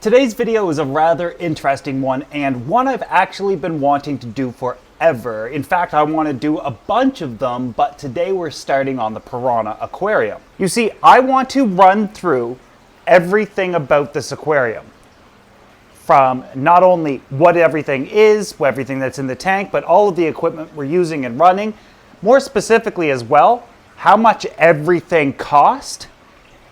Today's video is a rather interesting one, and one I've actually been wanting to do forever. In fact, I want to do a bunch of them, but today we're starting on the Piranha aquarium. You see, I want to run through everything about this aquarium. From not only what everything is, everything that's in the tank, but all of the equipment we're using and running. More specifically as well, how much everything cost.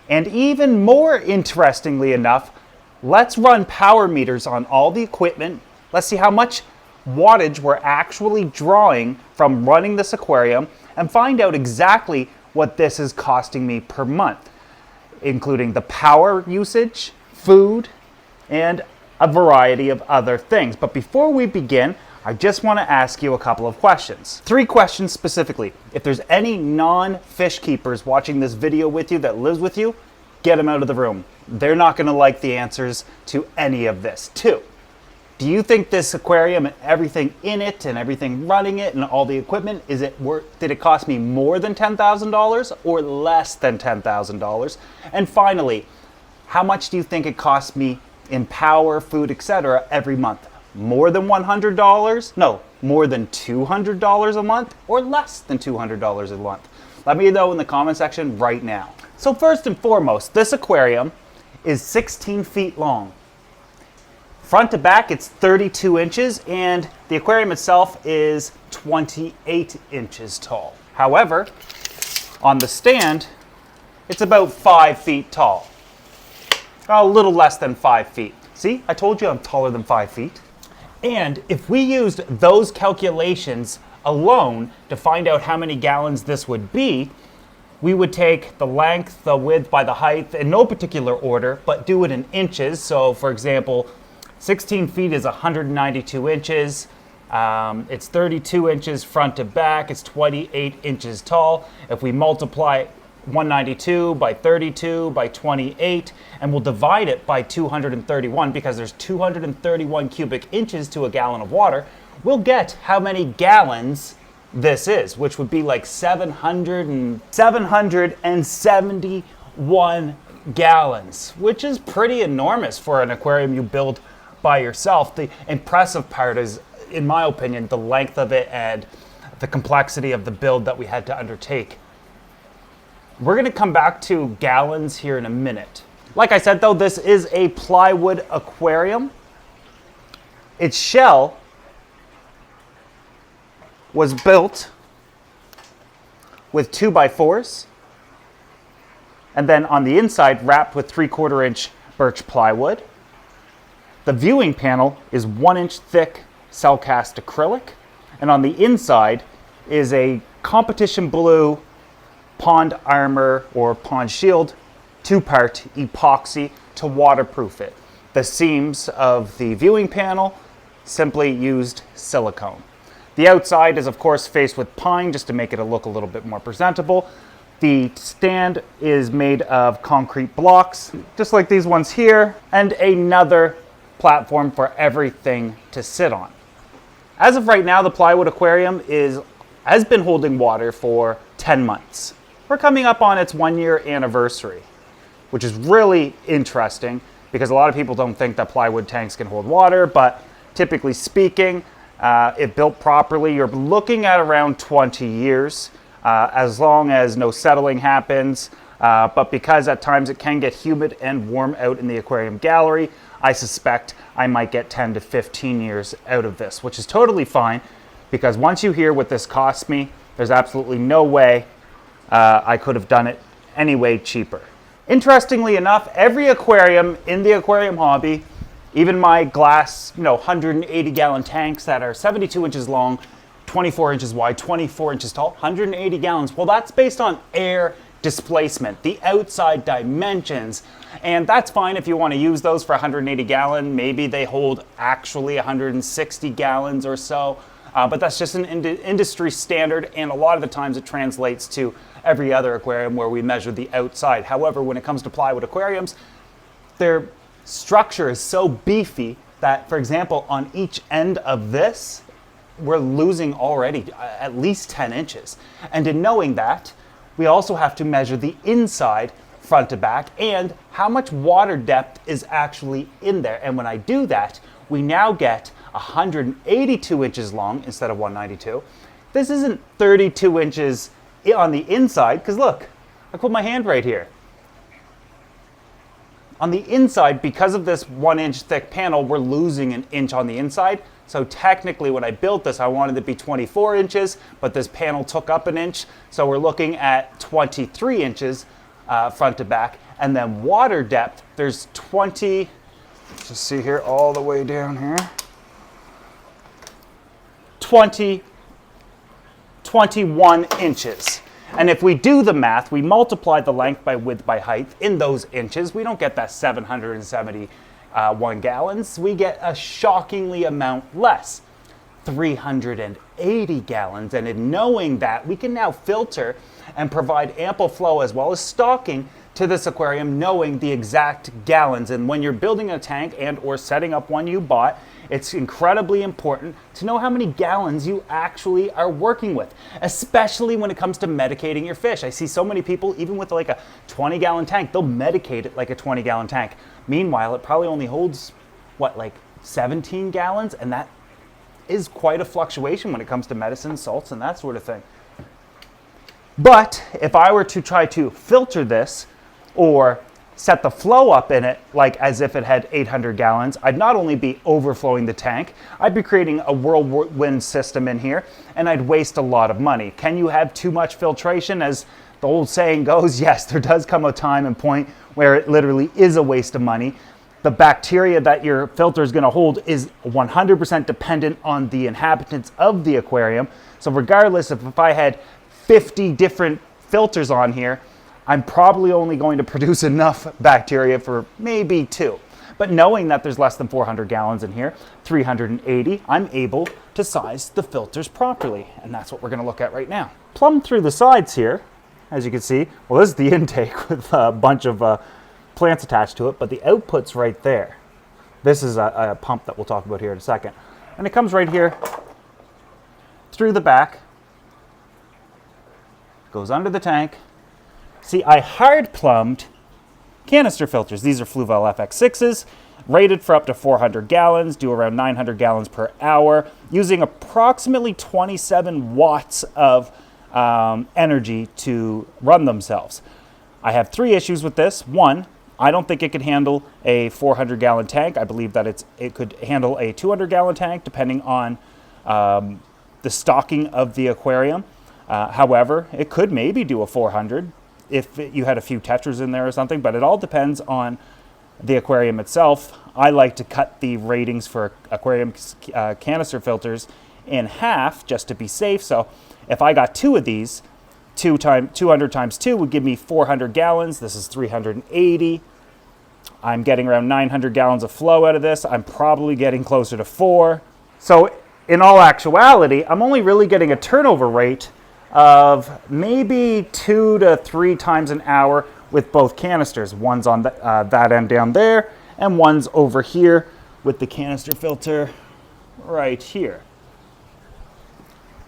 And even more interestingly enough, let's run power meters on all the equipment. Let's see how much wattage we're actually drawing from running this aquarium and find out exactly what this is costing me per month, including the power usage, food, and a variety of other things. But before we begin, I just want to ask you a couple of questions. 3 questions specifically. If there's any non-fish keepers watching this video with you that lives with you, get them out of the room. They're not going to like the answers to any of this. 2, do you think this aquarium and everything in it and everything running it and all the equipment, did it cost me more than $10,000 or less than $10,000? And finally, how much do you think it costs me in power, food, etc. every month? More than $100? No, more than $200 a month or less than $200 a month? Let me know in the comment section right now. So first and foremost, this aquarium is 16 feet long. Front to back, it's 32 inches, and the aquarium itself is 28 inches tall. However, on the stand, it's about 5 feet tall. A little less than 5 feet. See, I told you I'm taller than 5 feet. And if we used those calculations alone to find out how many gallons this would be, we would take the length, the width by the height in no particular order, but do it in inches. So for example, 16 feet is 192 inches. It's 32 inches front to back. It's 28 inches tall. If we multiply 192 by 32 by 28, and we'll divide it by 231 because there's 231 cubic inches to a gallon of water, we'll get how many gallons this is, which would be like 771 gallons, which is pretty enormous for an aquarium you build by yourself. The impressive part is, in my opinion, the length of it and the complexity of the build that we had to undertake. We're going to come back to gallons here in a minute. Like I said though, this is a plywood aquarium. Its shell was built with 2x4s, and then on the inside wrapped with 3/4 inch birch plywood. The viewing panel is 1 inch thick cell cast acrylic, and on the inside is a competition blue pond armor or pond shield 2-part epoxy to waterproof it. The seams of the viewing panel simply used silicone. The outside is of course faced with pine just to make it look a little bit more presentable. The stand is made of concrete blocks, just like these ones here, and another platform for everything to sit on. As of right now, the plywood aquarium has been holding water for 10 months. We're coming up on its 1-year anniversary, which is really interesting because a lot of people don't think that plywood tanks can hold water, but typically speaking, if built properly, you're looking at around 20 years, as long as no settling happens. But because at times it can get humid and warm out in the aquarium gallery, I suspect I might get 10 to 15 years out of this, which is totally fine because once you hear what this cost me, there's absolutely no way I could have done it any way cheaper. Interestingly enough, every aquarium in the aquarium hobby, even my glass, 180 gallon tanks that are 72 inches long, 24 inches wide, 24 inches tall, 180 gallons. Well, that's based on air displacement, the outside dimensions. And that's fine if you want to use those for 180 gallon. Maybe they hold actually 160 gallons or so. But that's just an industry standard, and a lot of the times it translates to every other aquarium where we measure the outside. However, when it comes to plywood aquariums, their structure is so beefy that, for example, on each end of this, we're losing already at least 10 inches. And in knowing that, we also have to measure the inside front to back and how much water depth is actually in there. And when I do that, we now get 182 inches long instead of 192. This isn't 32 inches on the inside, because look, I put my hand right here. On the inside, because of this 1 inch thick panel, we're losing an inch on the inside. So technically when I built this, I wanted it to be 24 inches, but this panel took up an inch. So we're looking at 23 inches front to back. And then water depth, there's 20, let's just see here, all the way down here. 21 inches. And if we do the math, we multiply the length by width by height in those inches, we don't get that 771 gallons. We get a shockingly amount less, 380 gallons. And in knowing that, we can now filter and provide ample flow as well as stocking to this aquarium, knowing the exact gallons. And when you're building a tank and or setting up one you bought, it's incredibly important to know how many gallons you actually are working with, especially when it comes to medicating your fish. I see so many people, even with like a 20-gallon tank, they'll medicate it like a 20-gallon tank. Meanwhile, it probably only holds, what, like 17 gallons? And that is quite a fluctuation when it comes to medicine, salts, and that sort of thing. But if I were to try to filter this or set the flow up in it like as if it had 800 gallons, I'd not only be overflowing the tank, I'd be creating a whirlwind system in here, and I'd waste a lot of money. Can you have too much filtration? As the old saying goes, yes, there does come a time and point where it literally is a waste of money. The bacteria that your filter is going to hold is 100% dependent on the inhabitants of the aquarium. So regardless of if I had 50 different filters on here, I'm probably only going to produce enough bacteria for maybe 2. But knowing that there's less than 400 gallons in here, 380, I'm able to size the filters properly. And that's what we're going to look at right now. Plumb through the sides here, as you can see, well, this is the intake with a bunch of plants attached to it, but the output's right there. This is a pump that we'll talk about here in a second. And it comes right here through the back, goes under the tank. See, I hard plumbed canister filters. These are Fluval FX6s, rated for up to 400 gallons, do around 900 gallons per hour, using approximately 27 watts of energy to run themselves. I have 3 issues with this. 1, I don't think it could handle a 400-gallon tank. I believe that it could handle a 200-gallon tank, depending on the stocking of the aquarium. However, it could maybe do a 400 if you had a few tetras in there or something, but it all depends on the aquarium itself. I like to cut the ratings for aquarium canister filters in half just to be safe. So if I got 2 of these, 200 times 2 would give me 400 gallons. This is 380. I'm getting around 900 gallons of flow out of this. I'm probably getting closer to 4. So in all actuality, I'm only really getting a turnover rate of maybe 2 to 3 times an hour with both canisters. One's on that end down there, and one's over here with the canister filter right here.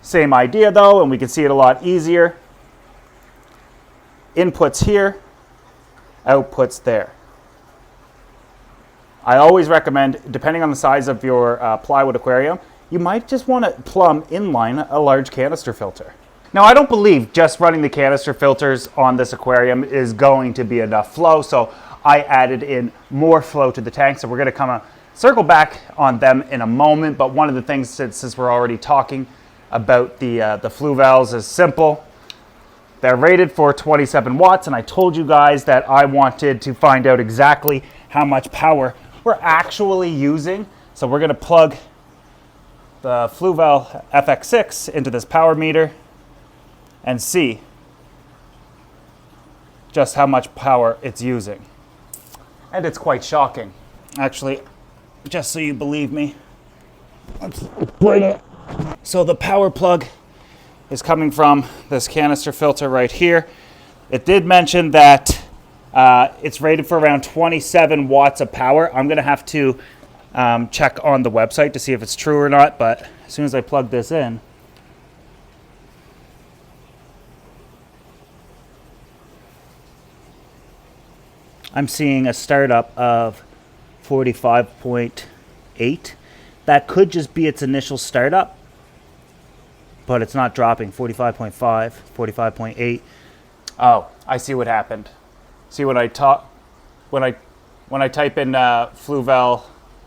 Same idea though, and we can see it a lot easier. Inputs here, outputs there. I always recommend, depending on the size of your plywood aquarium, you might just want to plumb inline a large canister filter. Now, I don't believe just running the canister filters on this aquarium is going to be enough flow, so I added in more flow to the tank. So we're going to circle back on them in a moment, but one of the things, since we're already talking about the Fluvals, is simple. They're rated for 27 watts, and I told you guys that I wanted to find out exactly how much power we're actually using. So we're going to plug the Fluval FX6 into this power meter and see just how much power it's using. And it's quite shocking. Actually, just so you believe me, let's bring it. So the power plug is coming from this canister filter right here. It did mention that it's rated for around 27 watts of power. I'm gonna have to check on the website to see if it's true or not, but as soon as I plug this in, I'm seeing a startup of 45.8. That could just be its initial startup, but it's not dropping. 45.5, 45.8. Oh, I see what happened. See, when I type in Fluvel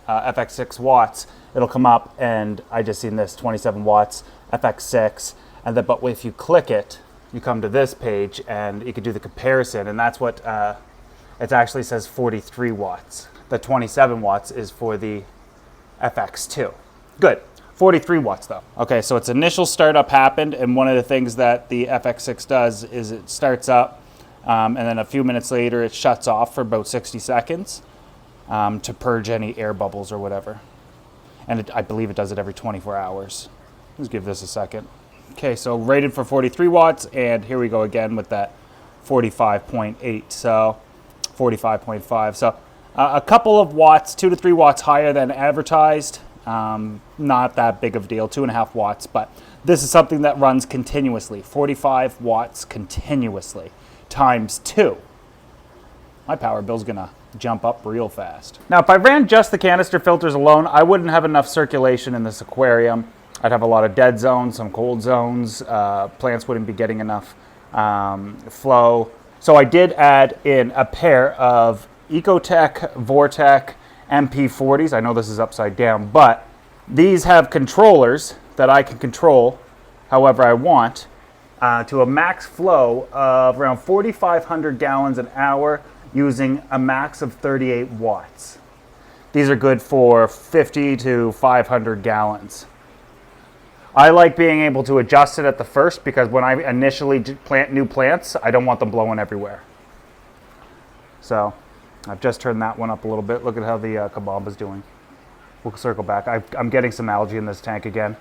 FX6 watts, it'll come up, and I just seen this 27 watts FX6, and then but if you click it, you come to this page, and you can do the comparison, and that's what it actually says 43 watts. The 27 watts is for the FX2. Good. 43 watts though. Okay, so its initial startup happened, and one of the things that the FX6 does is it starts up, and then a few minutes later it shuts off for about 60 seconds to purge any air bubbles or whatever. And I believe it does it every 24 hours. Let's give this a second. Okay, so rated for 43 watts, and here we go again with that 45.8, so 45.5. So a couple of watts, 2 to 3 watts higher than advertised. Not that big of a deal, 2.5 watts, but this is something that runs continuously, 45 watts continuously, times 2. My power bill's gonna jump up real fast. Now, if I ran just the canister filters alone, I wouldn't have enough circulation in this aquarium. I'd have a lot of dead zones, some cold zones, plants wouldn't be getting enough flow. So I did add in a pair of Ecotech Vortec MP40s. I know this is upside down, but these have controllers that I can control however I want to a max flow of around 4,500 gallons an hour using a max of 38 watts. These are good for 50 to 500 gallons. I like being able to adjust it at the first because when I initially plant new plants, I don't want them blowing everywhere. So I've just turned that one up a little bit. Look at how the kabamba's doing. We'll circle back. I'm getting some algae in this tank again,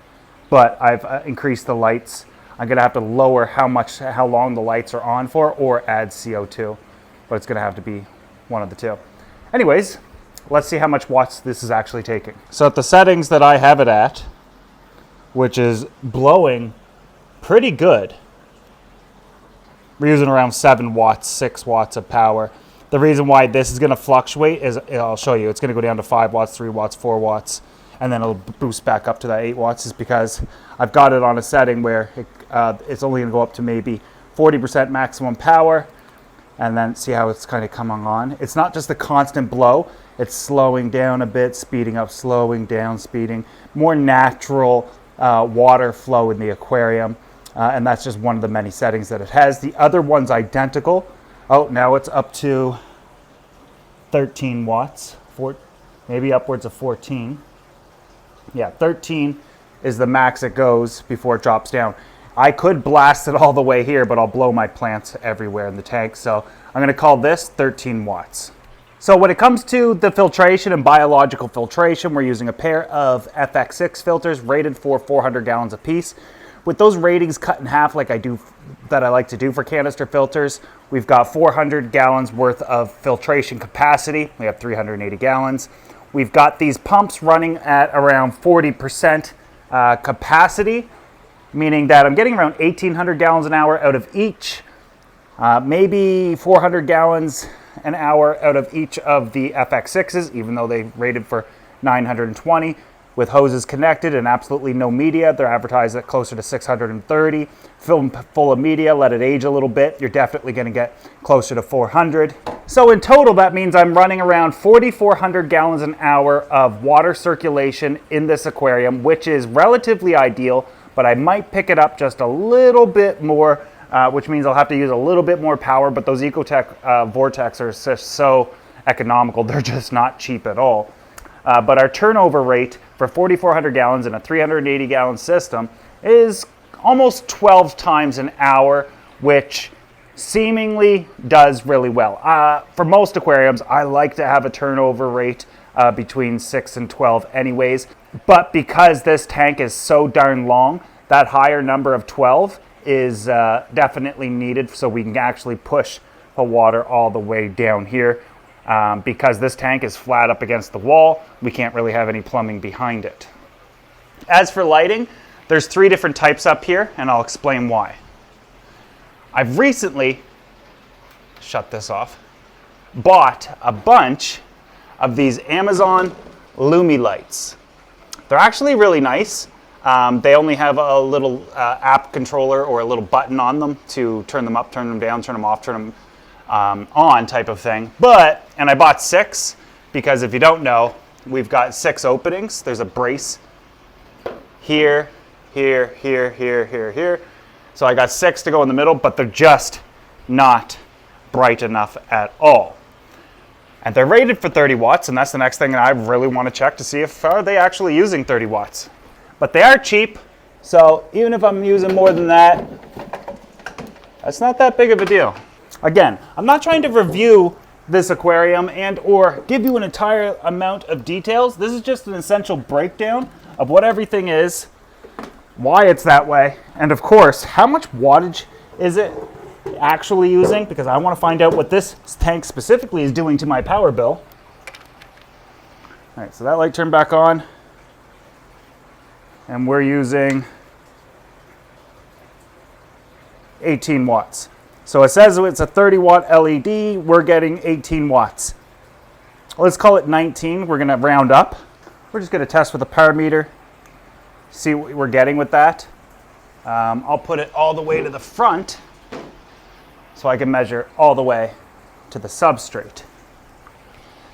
but I've increased the lights. I'm gonna have to lower how long the lights are on for, or add CO2, but it's gonna have to be one of the two. Anyways, let's see how much watts this is actually taking. So at the settings that I have it at, which is blowing pretty good, we're using around 7 watts, 6 watts of power. The reason why this is going to fluctuate is, I'll show you, it's going to go down to 5 watts, 3 watts, 4 watts, and then it'll boost back up to that 8 watts, is because I've got it on a setting where it's only going to go up to maybe 40% maximum power, and then see how it's kind of coming on. It's not just a constant blow, it's slowing down a bit, speeding up, slowing down, speeding. More natural water flow in the aquarium, and that's just one of the many settings that it has. The other one's identical. Oh, now it's up to 13 watts, maybe upwards of 14. Yeah, 13 is the max it goes before it drops down. I could blast it all the way here, but I'll blow my plants everywhere in the tank. So I'm going to call this 13 watts. So when it comes to the filtration and biological filtration, we're using a pair of FX6 filters rated for 400 gallons apiece. With those ratings cut in half like I like to do for canister filters, we've got 400 gallons worth of filtration capacity. We have 380 gallons. We've got these pumps running at around 40% capacity, meaning that I'm getting around 1,800 gallons an hour out of each, maybe 400 gallons an hour out of each of the FX6s, even though they rated for 920. With hoses connected and absolutely no media, they're advertised at closer to 630. Film full of media, let it age a little bit, you're definitely going to get closer to 400. So in total, that means I'm running around 4,400 gallons an hour of water circulation in this aquarium, which is relatively ideal, but I might pick it up just a little bit more, which means I'll have to use a little bit more power, but those Ecotech Vortex are just so economical, they're just not cheap at all. But our turnover rate for 4,400 gallons in a 380 gallon system is almost 12 times an hour, which seemingly does really well. For most aquariums, I like to have a turnover rate between 6 and 12 anyways, but because this tank is so darn long, that higher number of 12 is definitely needed so we can actually push the water all the way down here. Because this tank is flat up against the wall, we can't really have any plumbing behind it. As for lighting, there's 3 different types up here, and I'll explain why. I've recently shut this off. bought a bunch of these Amazon Lumi lights. They're actually really nice. They only have a little app controller or a little button on them to turn them up, turn them down, turn them off, turn them on type of thing. And I bought 6 because if you don't know, we've got 6 openings. There's a brace here, here, here, here, here, here. So I got 6 to go in the middle, but they're just not bright enough at all. And they're rated for 30 watts, and that's the next thing that I really want to check to see if are they actually using 30 watts. But they are cheap, so even if I'm using more than that, that's not that big of a deal. Again, I'm not trying to review this aquarium and or give you an entire amount of details. This is just an essential breakdown of what everything is, why it's that way, and of course, how much wattage is it actually using, because I want to find out what this tank specifically is doing to my power bill. All right, so that light turned back on, and we're using 18 watts. So it says it's a 30 watt LED, we're getting 18 watts. Let's call it 19, we're gonna round up. We're just gonna test with a power meter, see what we're getting with that. I'll put it all the way to the front so I can measure all the way to the substrate.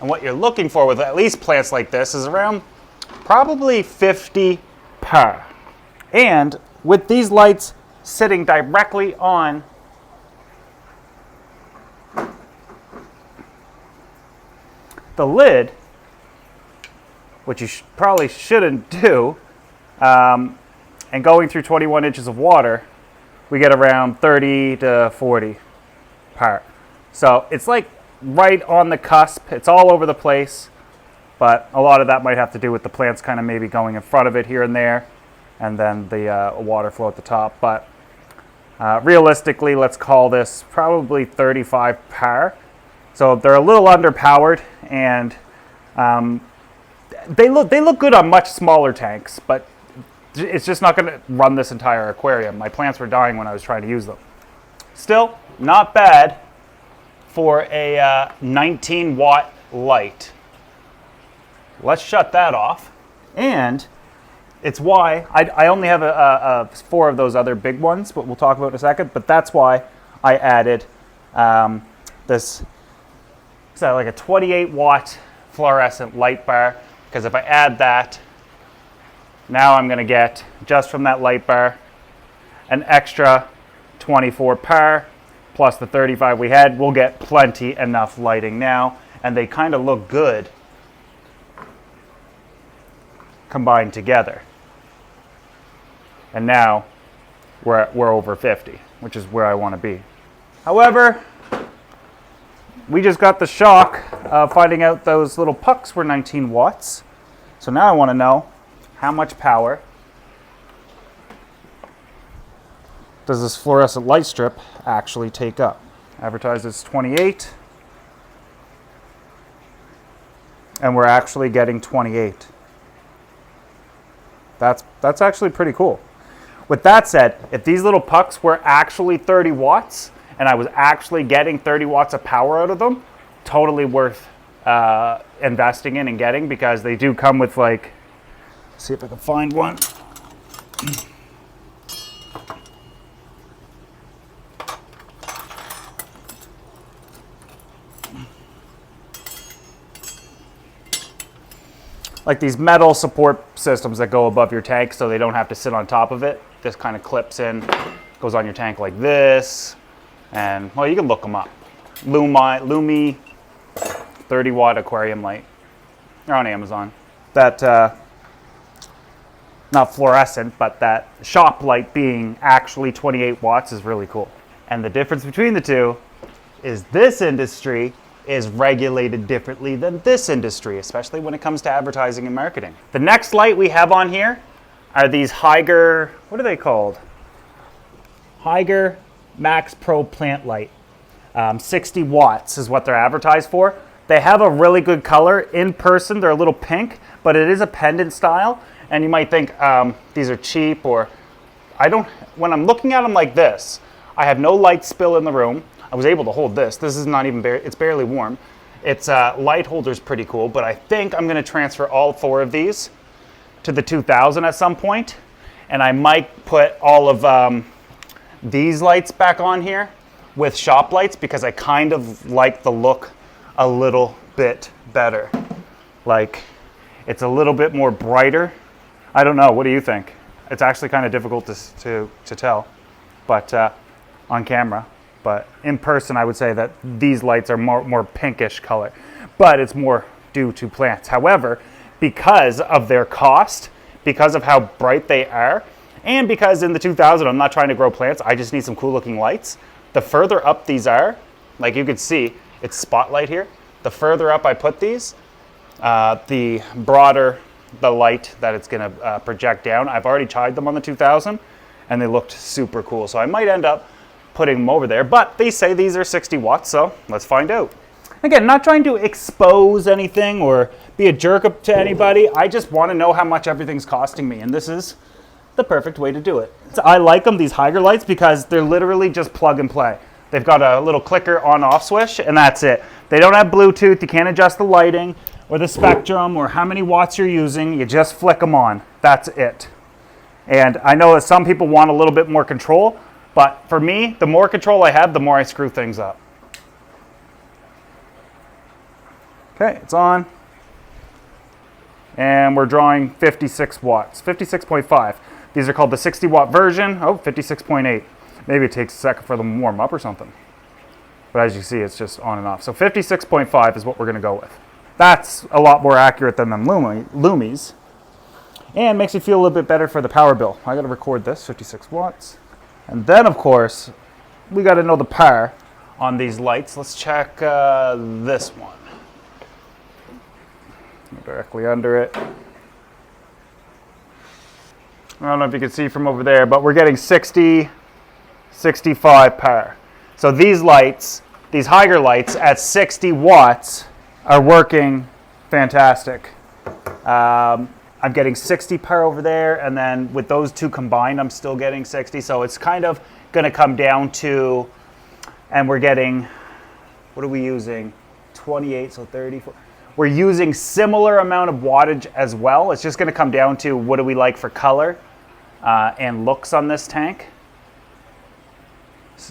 And what you're looking for with at least plants like this is around probably 50 per. And with these lights sitting directly on the lid, which you probably shouldn't do, and going through 21 inches of water, we get around 30 to 40 per. So it's like right on the cusp. It's all over the place, but a lot of that might have to do with the plants kind of maybe going in front of it here and there, and then the water flow at the top. But realistically, let's call this probably 35 per. So they're a little underpowered, and they look good on much smaller tanks, but it's just not going to run this entire aquarium. My plants were dying when I was trying to use them. Still, not bad for a 19 watt light. Let's shut that off. And it's why I only have 4 of those other big ones, but we'll talk about in a second. But that's why I added this, so like a 28 watt fluorescent light bar, because if I add that, now I'm going to get, just from that light bar, an extra 24 per, plus the 35 we had. We'll get plenty enough lighting now, and they kind of look good combined together. And now we're over 50, which is where I want to be. However, we just got the shock of finding out those little pucks were 19 watts. So now I want to know, how much power does this fluorescent light strip actually take up? Advertised as 28, and we're actually getting 28. That's actually pretty cool. With that said, if these little pucks were actually 30 watts, and I was actually getting 30 watts of power out of them, totally worth investing in and getting, because they do come with, like, see if I can find one. Like these metal support systems that go above your tank so they don't have to sit on top of it. This kind of clips in, goes on your tank like this. And, well, you can look them up. Lumi 30 watt aquarium light. They're on Amazon. That, not fluorescent, but that shop light being actually 28 watts is really cool. And the difference between the two is this industry is regulated differently than this industry, especially when it comes to advertising and marketing. The next light we have on here are these Hygger, what are they called? Hygger Max Pro Plant Light. 60 watts is what they're advertised for. They have a really good color. In person, they're a little pink, but it is a pendant style. And you might think these are cheap, or when I'm looking at them like this, I have no light spill in the room. I was able to hold this. This is not even, it's barely warm. Its light holder is pretty cool, but I think I'm going to transfer all 4 of these to the 2000 at some point, and I might put all of these lights back on here with shop lights because I kind of like the look a little bit better. Like, it's a little bit more brighter. I don't know, what do you think? It's actually kind of difficult to tell, but on camera. But in person, I would say that these lights are more pinkish color, but it's more due to plants. However, because of their cost, because of how bright they are, and because in the 2000, I'm not trying to grow plants, I just need some cool looking lights. The further up these are, like you can see, it's spotlight here. The further up I put these, the broader the light that it's gonna project down. I've already tried them on the 2000 and they looked super cool. So I might end up putting them over there, but they say these are 60 watts, so let's find out. Again, not trying to expose anything or be a jerk up to anybody. I just want to know how much everything's costing me, and this is the perfect way to do it. So I like them, these Hygger lights, because they're literally just plug and play. They've got a little clicker on-off switch, and that's it. They don't have Bluetooth. You can't adjust the lighting or the spectrum or how many watts you're using. You just flick them on. That's it. And I know that some people want a little bit more control, but for me, the more control I have, the more I screw things up. Okay, it's on. And we're drawing 56 watts, 56.5. These are called the 60 watt version. Oh, 56.8. Maybe it takes a second for them to warm up or something. But as you see, it's just on and off. So 56.5 is what we're gonna go with. That's a lot more accurate than them Lumies. And makes you feel a little bit better for the power bill. I gotta record this, 56 watts. And then of course, we gotta know the power on these lights. Let's check this one. Directly under it. I don't know if you can see from over there, but we're getting 60, 65 power. So these lights, these Hygger lights at 60 watts are working fantastic. I'm getting 60 power over there, and then with those two combined, I'm still getting 60. So it's kind of gonna come down to, and we're getting, what are we using? 28, so 34. We're using similar amount of wattage as well. It's just gonna come down to what do we like for color and looks on this tank.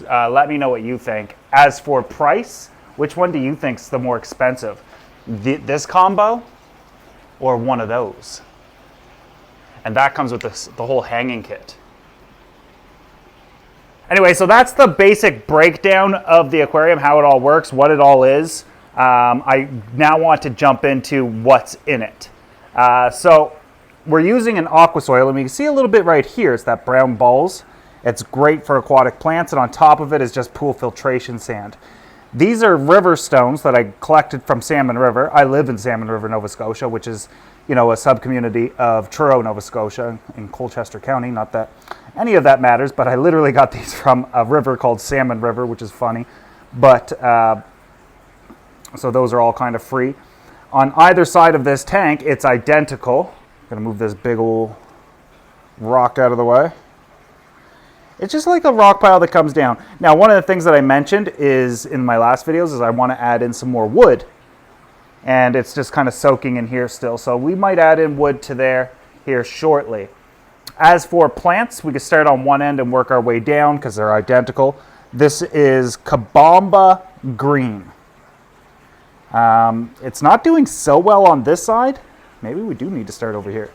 Let me know what you think. As for price, which one do you think is the more expensive? This combo or one of those? And that comes with the whole hanging kit. Anyway, so that's the basic breakdown of the aquarium, how it all works, what it all is. I now want to jump into what's in it. So we're using an aqua soil, and we can see a little bit right here. It's that brown balls. It's great for aquatic plants, and on top of it is just pool filtration sand. These are river stones that I collected from Salmon River. I live in Salmon River, Nova Scotia, which is, you know, a sub-community of Truro, Nova Scotia in Colchester County. Not that any of that matters, but I literally got these from a river called Salmon River, which is funny. But so those are all kind of free. On either side of this tank, it's identical. I'm gonna move this big old rock out of the way. It's just like a rock pile that comes down. Now, one of the things that I mentioned is in my last videos is I want to add in some more wood. And it's just kind of soaking in here still. So we might add in wood to there here shortly. As for plants, we can start on one end and work our way down because they're identical. This is Kabamba Green. It's not doing so well on this side. Maybe we do need to start over here,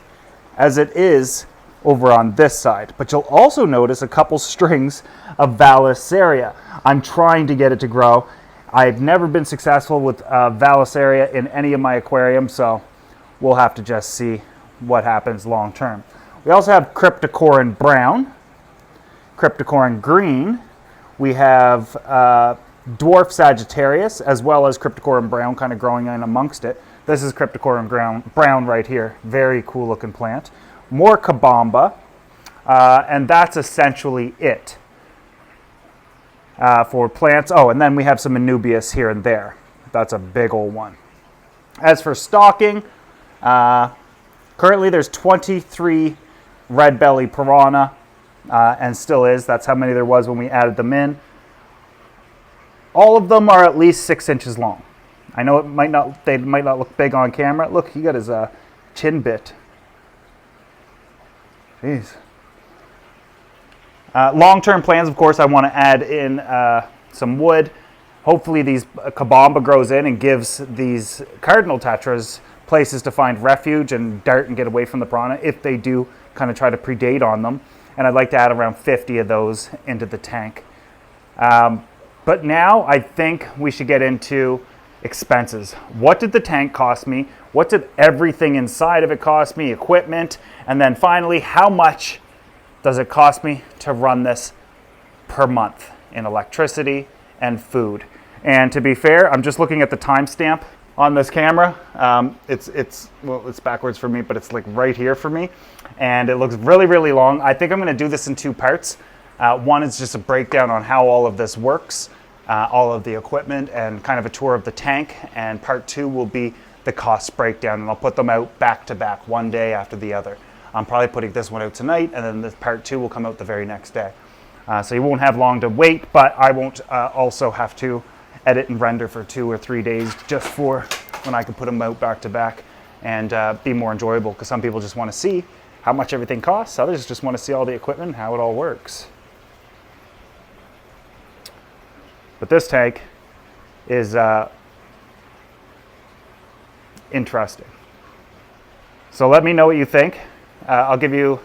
as it is over on this side. But you'll also notice a couple strings of Valisaria. I'm trying to get it to grow. I've never been successful with Valisaria in any of my aquariums, so we'll have to just see what happens long term. We also have Cryptocorin Brown, Cryptocorin Green. We have Dwarf Sagittarius, as well as Cryptocorin Brown kind of growing in amongst it. This is Cryptocorin Brown right here. Very cool looking plant. More Kabamba, and that's essentially it for plants. Oh, and then we have some Anubias here and there. That's a big old one. As for stocking, currently there's 23 red belly piranha, and still is. That's how many there was when we added them in. All of them are at least 6 inches long. I know they might not look big on camera. Look, he got his chin bit. Jeez. Long-term plans, of course, I want to add in some wood. Hopefully these kabamba grows in and gives these cardinal tetras places to find refuge and dart and get away from the piranha if they do kind of try to predate on them. And I'd like to add around 50 of those into the tank. But now I think we should get into expenses. What did the tank cost me? What did everything inside of it cost me? Equipment. And then finally, how much does it cost me to run this per month in electricity and food? And to be fair, I'm just looking at the timestamp on this camera. It's backwards for me, but it's like right here for me. And it looks really, really long. I think I'm going to do this in 2 parts. One is just a breakdown on how all of this works, all of the equipment, and kind of a tour of the tank. And part 2 will be the cost breakdown, and I'll put them out back to back, one day after the other. I'm probably putting this one out tonight, and then the part 2 will come out the very next day. So you won't have long to wait, but I won't also have to edit and render for 2 or 3 days just for when I can put them out back to back and be more enjoyable, because some people just want to see how much everything costs. Others just want to see all the equipment and how it all works. But this tank is interesting. So let me know what you think. I'll give you,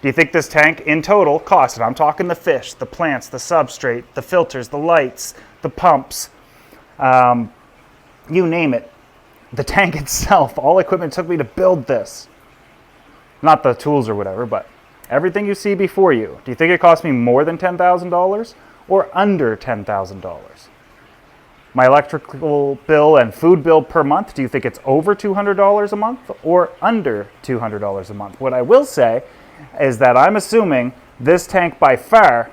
do you think this tank in total cost, and I'm talking the fish, the plants, the substrate, the filters, the lights, the pumps, you name it, the tank itself, all equipment took me to build this. Not the tools or whatever, but everything you see before you. Do you think it cost me more than $10,000 or under $10,000? My electrical bill and food bill per month, do you think it's over $200 a month or under $200 a month? What I will say is that I'm assuming this tank by far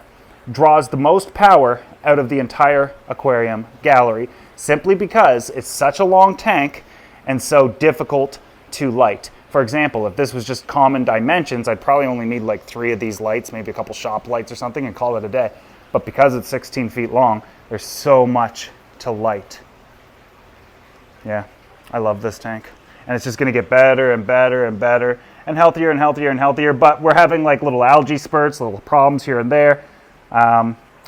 draws the most power out of the entire aquarium gallery, simply because it's such a long tank and so difficult to light. For example, if this was just common dimensions, I'd probably only need like 3 of these lights, maybe a couple shop lights or something, and call it a day. But because it's 16 feet long, there's so much to light. Yeah, I love this tank. And it's just going to get better and better and better and healthier and healthier and healthier. But we're having like little algae spurts, little problems here and there.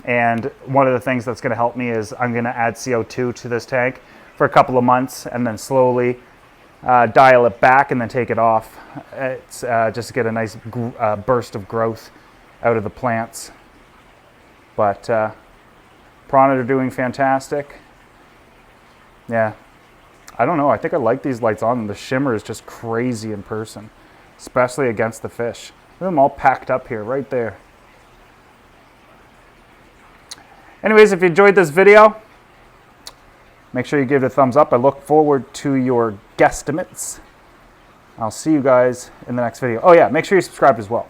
And one of the things that's going to help me is I'm going to add CO2 to this tank for a couple of months and then slowly dial it back and then take it off. It's just to get a nice burst of growth out of the plants. But piranha are doing fantastic. Yeah, I don't know. I think I like these lights on them. The shimmer is just crazy in person, especially against the fish. Look at them all packed up here, right there. Anyways, if you enjoyed this video, make sure you give it a thumbs up. I look forward to your guesstimates. I'll see you guys in the next video. Oh yeah, make sure you subscribe as well.